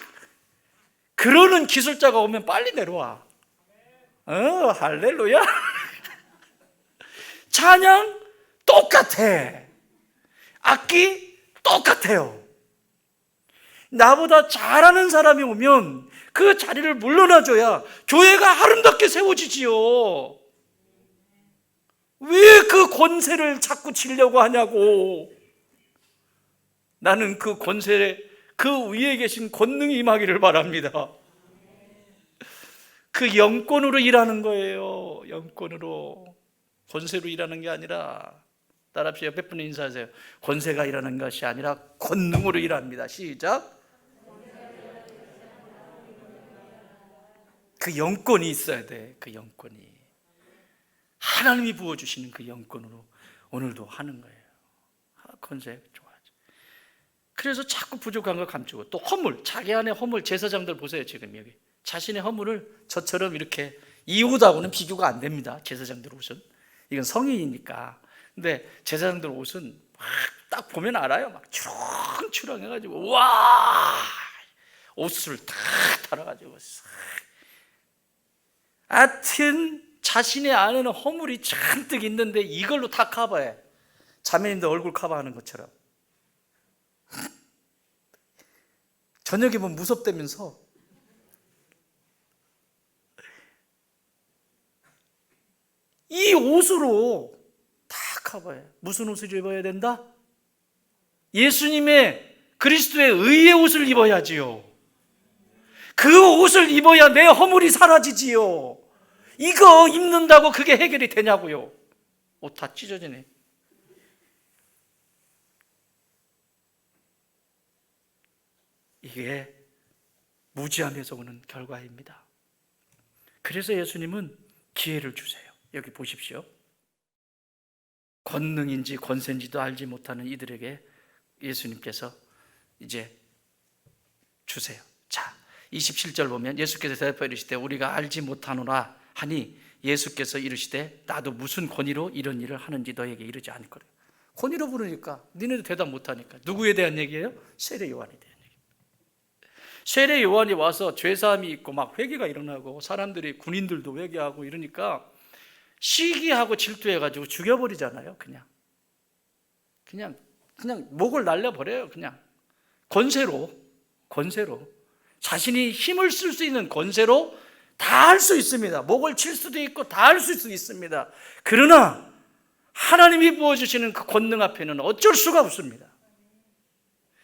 그러는 기술자가 오면 빨리 내려와. 할렐루야. 찬양 똑같아. 악기 똑같아요. 나보다 잘하는 사람이 오면 그 자리를 물러나줘야 교회가 아름답게 세워지지요. 왜 그 권세를 자꾸 치려고 하냐고. 나는 그 권세, 그 위에 계신 권능이 임하기를 바랍니다. 그 영권으로 일하는 거예요. 영권으로. 권세로 일하는 게 아니라. 따라합시다. 옆에 분에 인사하세요. 권세가 일하는 것이 아니라 권능으로 일합니다. 시작. 그 영권이 있어야 돼. 그 영권이. 하나님이 부어주시는 그 영권으로 오늘도 하는 거예요. 권세 좋아하죠. 그래서 자꾸 부족한 걸 감추고 또 허물, 자기 안에 허물. 제사장들 보세요. 지금 여기 자신의 허물을 저처럼 이렇게 이 옷하고는 비교가 안 됩니다. 제사장들 옷은 이건 성인이니까. 근데 제사장들 옷은 막 딱 보면 알아요. 막 추렁추렁해가지고 와 옷을 탁 달아가지고 하여튼 자신의 안에는 허물이 잔뜩 있는데 이걸로 다 커버해. 자매님들 얼굴 커버하는 것처럼. 저녁에 보면 무섭다면서. 이 옷으로 다 커버해. 무슨 옷을 입어야 된다? 예수님의 그리스도의 의의 옷을 입어야지요. 그 옷을 입어야 내 허물이 사라지지요. 이거 입는다고 그게 해결이 되냐고요. 옷 다 찢어지네. 이게 무지함에서 오는 결과입니다. 그래서 예수님은 기회를 주세요. 여기 보십시오. 권능인지 권세인지도 알지 못하는 이들에게 예수님께서 이제 주세요. 자, 27절 보면 예수께서 대답하여 이르시되 우리가 알지 못하노라 하니 예수께서 이르시되 나도 무슨 권위로 이런 일을 하는지 너에게 이르지 않을 거라. 권위로 부르니까 니네도 대답 못하니까. 누구에 대한 얘기예요? 세례 요한에 대한 얘기. 세례 요한이 와서 죄사함이 있고 막 회개가 일어나고 사람들이 군인들도 회개하고 이러니까 시기하고 질투해가지고 죽여버리잖아요. 그냥 목을 날려버려요. 그냥 권세로 자신이 힘을 쓸 수 있는 권세로 다 할 수 있습니다. 목을 칠 수도 있고 다 할 수 있습니다. 그러나 하나님이 부어주시는 그 권능 앞에는 어쩔 수가 없습니다.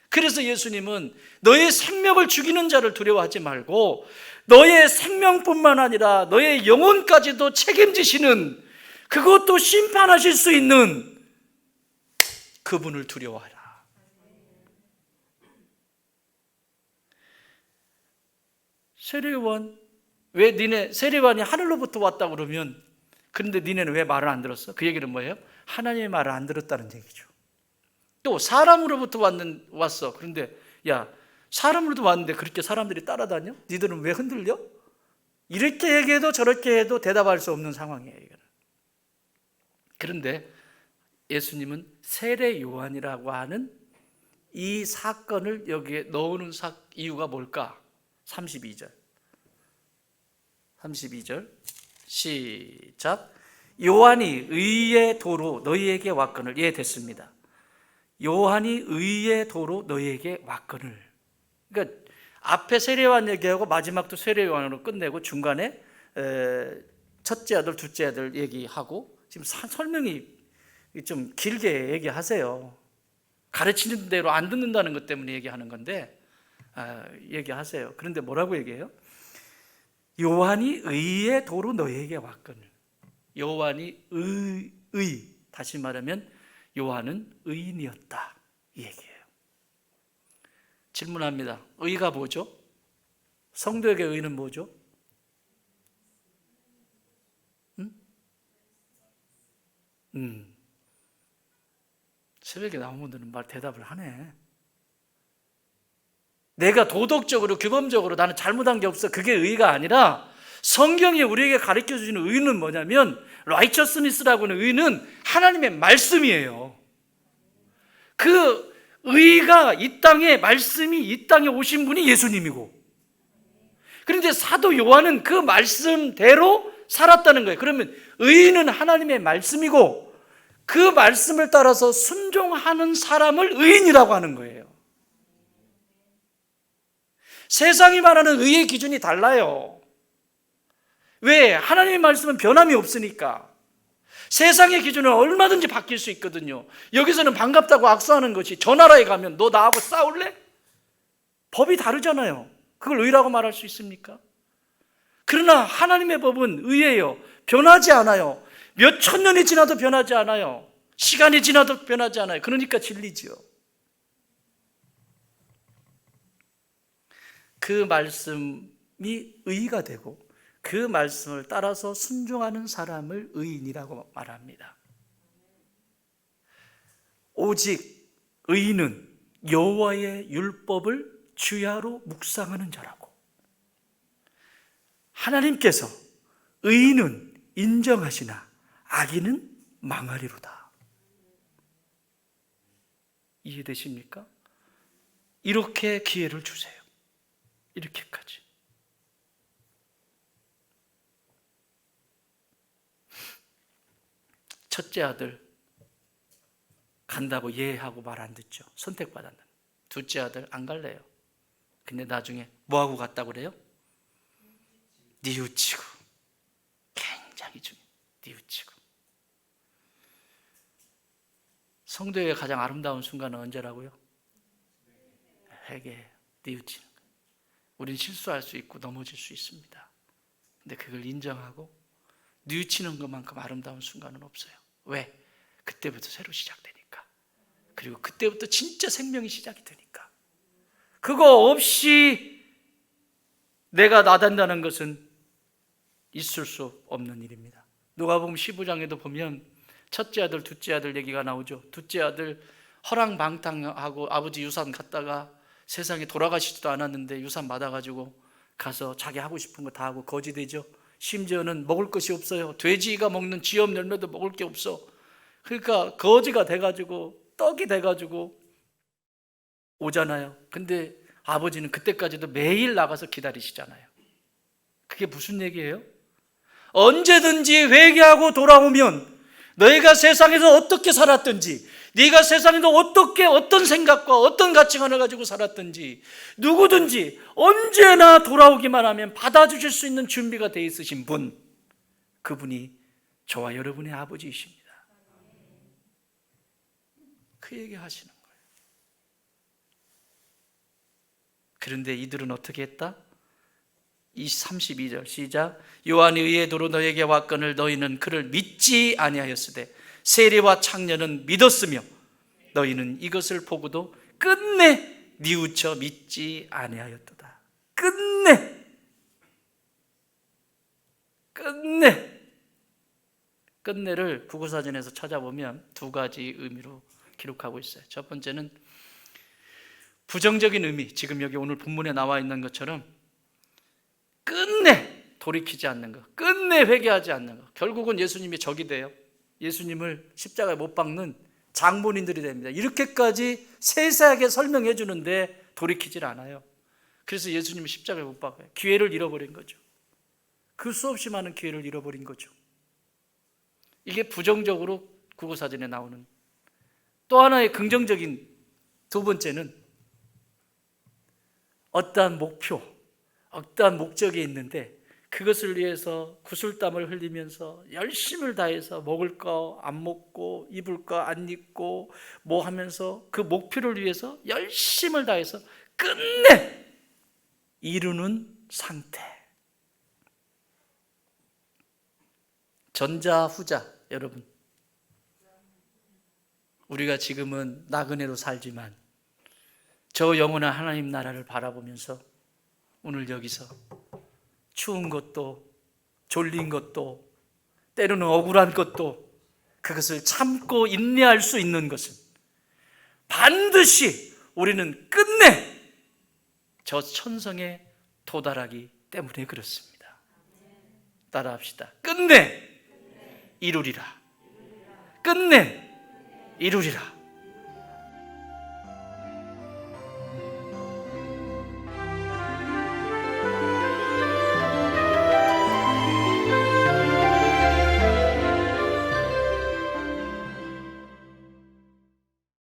그래서 예수님은 너의 생명을 죽이는 자를 두려워하지 말고 너의 생명뿐만 아니라 너의 영혼까지도 책임지시는, 그것도 심판하실 수 있는 그분을 두려워하라. 세례요한, 왜 니네 세례요한이 하늘로부터 왔다 그러면 그런데 니네는 왜 말을 안 들었어? 그 얘기는 뭐예요? 하나님의 말을 안 들었다는 얘기죠. 또 사람으로부터 왔어. 그런데 야, 사람으로부터 왔는데 그렇게 사람들이 따라다녀? 니들은 왜 흔들려? 이렇게 얘기해도 저렇게 해도 대답할 수 없는 상황이에요. 이거는. 그런데 예수님은 세례 요한이라고 하는 이 사건을 여기에 넣는 이유가 뭘까? 32절 시작. 요한이 의의 도로 너희에게 왔거늘. 예, 됐습니다. 요한이 의의 도로 너희에게 왔거늘. 그러니까 앞에 세례 요한 얘기하고 마지막도 세례 요한으로 끝내고 중간에 첫째 아들, 둘째 아들 얘기하고 지금 설명이 좀 길게 얘기하세요. 가르치는 대로 안 듣는다는 것 때문에 얘기하는 건데 얘기하세요. 그런데 뭐라고 얘기해요? 요한이 의의 도로 너희에게 왔거늘. 요한이 다시 말하면 요한은 의인이었다. 이 얘기예요. 질문합니다. 의가 뭐죠? 성도에게 의는 뭐죠? 새벽에 나온 분들은 대답을 하네. 내가 도덕적으로 규범적으로 나는 잘못한 게 없어, 그게 의가 아니라 성경이 우리에게 가르쳐주는 의는 뭐냐면 righteousness라고 하는 의는 하나님의 말씀이에요. 그 의가 이 땅에, 말씀이 이 땅에 오신 분이 예수님이고, 그런데 사도 요한은 그 말씀대로 살았다는 거예요. 그러면 의는 하나님의 말씀이고 그 말씀을 따라서 순종하는 사람을 의인이라고 하는 거예요. 세상이 말하는 의의 기준이 달라요. 왜? 하나님의 말씀은 변함이 없으니까. 세상의 기준은 얼마든지 바뀔 수 있거든요. 여기서는 반갑다고 악수하는 것이 저 나라에 가면 너 나하고 싸울래? 법이 다르잖아요. 그걸 의라고 말할 수 있습니까? 그러나 하나님의 법은 의예요. 변하지 않아요. 몇 천 년이 지나도 변하지 않아요. 시간이 지나도 변하지 않아요. 그러니까 진리지요. 그 말씀이 의가 되고 그 말씀을 따라서 순종하는 사람을 의인이라고 말합니다. 오직 의인은 여호와의 율법을 주야로 묵상하는 자라고. 하나님께서 의인은 인정하시나 악인은 망하리로다. 이해되십니까? 이렇게 기회를 주세요. 이렇게까지. 첫째 아들 간다고 예하고 말 안 듣죠. 선택받았는. 둘째 아들 안 갈래요. 근데 나중에 뭐하고 갔다고 그래요? 뉘우치고. 굉장히 중요해요. 뉘우치고. 성도의 가장 아름다운 순간은 언제라고요? 회개, 뉘우치는 거예요. 우린 실수할 수 있고 넘어질 수 있습니다. 근데 그걸 인정하고 뉘우치는 것만큼 아름다운 순간은 없어요. 왜? 그때부터 새로 시작되니까. 그리고 그때부터 진짜 생명이 시작이 되니까. 그거 없이 내가 나단다는 것은 있을 수 없는 일입니다. 누가복음 15장에도 보면 첫째 아들, 둘째 아들 얘기가 나오죠. 둘째 아들 허랑방탕하고 아버지 유산 갖다가 세상에 돌아가시지도 않았는데 유산 받아가지고 가서 자기 하고 싶은 거 다 하고 거지 되죠. 심지어는 먹을 것이 없어요. 돼지가 먹는 지엽 열매도 먹을 게 없어. 그러니까 거지가 돼가지고 떡이 돼가지고 오잖아요. 근데 아버지는 그때까지도 매일 나가서 기다리시잖아요. 그게 무슨 얘기예요? 언제든지 회개하고 돌아오면 너희가 세상에서 어떻게 살았든지, 네가 세상에서 어떤 생각과 어떤 가치관을 가지고 살았든지 누구든지 언제나 돌아오기만 하면 받아주실 수 있는 준비가 돼 있으신 분, 그분이 저와 여러분의 아버지이십니다. 그 얘기 하시는 거예요. 그런데 이들은 어떻게 했다? 이 32절 시작. 요한이 의에 도로 너에게 왔거늘 너희는 그를 믿지 아니하였으되 세리와 창녀는 믿었으며 너희는 이것을 보고도 끝내 뉘우쳐 믿지 아니하였도다. 끝내를 국어사전에서 찾아보면 두 가지 의미로 기록하고 있어요. 첫 번째는 부정적인 의미, 지금 여기 오늘 본문에 나와 있는 것처럼 끝내 돌이키지 않는 것, 끝내 회개하지 않는 것. 결국은 예수님이 적이 돼요. 예수님을 십자가에 못 박는 장본인들이 됩니다. 이렇게까지 세세하게 설명해 주는데 돌이키질 않아요. 그래서 예수님을 십자가에 못 박아요. 기회를 잃어버린 거죠. 그 수없이 많은 기회를 잃어버린 거죠. 이게 부정적으로 국어사전에 나오는. 또 하나의 긍정적인 두 번째는 어떠한 목표, 어떠한 목적이 있는데 그것을 위해서 구슬땀을 흘리면서 열심을 다해서 먹을 거 안 먹고 입을 거 안 입고 뭐 하면서 그 목표를 위해서 열심을 다해서 끝내 이루는 상태. 전자 후자 여러분. 우리가 지금은 나그네로 살지만 저 영원한 하나님 나라를 바라보면서 오늘 여기서 추운 것도 졸린 것도 때로는 억울한 것도 그것을 참고 인내할 수 있는 것은 반드시 우리는 끝내 저 천성에 도달하기 때문에 그렇습니다. 따라합시다. 끝내 이루리라. 끝내 이루리라.